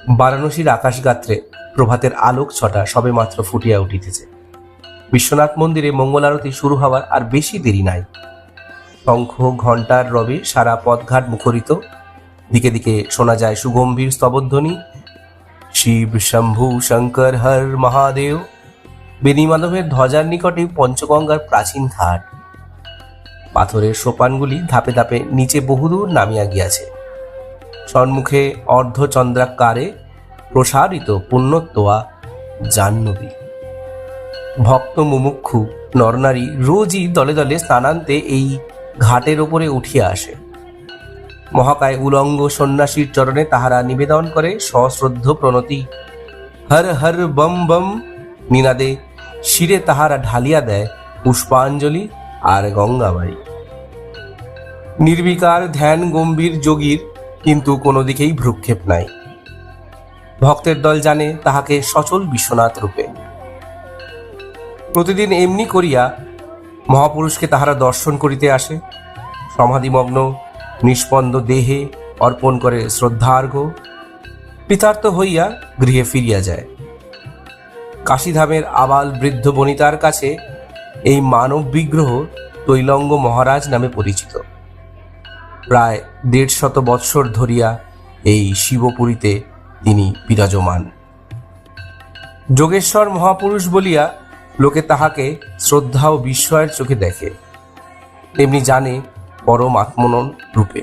বারাণসীর আকাশগাত্রে প্রভাতের আলোক ছটা সবেমাত্র ফুটিয়া উঠিতেছে। বিশ্বনাথ মন্দিরে মঙ্গল আরতি শুরু হওয়ার আর বেশি দেরি নাই। শঙ্খ ঘণ্টার রবে সারা পথঘাট মুখরিত। দিকে দিকে শোনা যায় সুগম্ভীর স্তবধ্বনি, শিব শম্ভু শঙ্কর হর মহাদেব। বেণীমাধবের ধ্বজার নিকটে পঞ্চগঙ্গার প্রাচীন ঘাট। পাথরের সোপানগুলি ধাপে ধাপে নিচে বহুদূর নামিয়া গিয়াছে। সম্মুখে অর্ধচন্দ্রাকারে প্রসারিত পুণ্যতোয়া জাহ্নবী। ভক্ত মুমুক্ষু নরনারী রোজই দলে দলে স্নানান্তে এই ঘাটের ওপরে উঠিয়া আসে। মহাকায় উলঙ্গ সন্ন্যাসীর চরণে তাহারা নিবেদন করে সশ্রদ্ধ প্রণতি। হর হর বম বম নিনাদে শিরে তাহারা ঢালিয়া দেয় পুষ্পাঞ্জলি আর গঙ্গাবাড়ি। নির্বিকার ধ্যান গম্ভীর যোগীর কিন্তু কোনো দিকেই ভ্রুক্ষেপ নাই। ভক্তের দল জানে তাহাকে সচল বিশ্বনাথ রূপে। প্রতিদিন এমনি করিয়া মহাপুরুষকে তাহারা দর্শন করিতে আসে। সমাধিমগ্ন নিষ্পন্দ দেহে অর্পণ করে শ্রদ্ধার্ঘ্য, কৃতার্থ হইয়া গৃহে ফিরিয়া যায়। কাশীধামের আবাল বৃদ্ধ বনিতার কাছে এই মানব বিগ্রহ তৈলঙ্গ মহারাজ নামে পরিচিত। প্রায় 150 বৎসর ধরিয়া এই শিবপুরীতে তিনি বিরাজমান। যোগেশ্বর মহাপুরুষ বলিয়া লোকে তাহাকে শ্রদ্ধা ও বিস্ময়ের চোখে দেখে, তেমনি জানে পরম আত্মনন রূপে।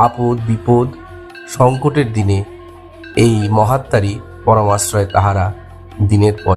আপদ বিপদ সংকটের দিনে এই মহাত্মারই পরমাশ্রয় তাহারা দিনের পর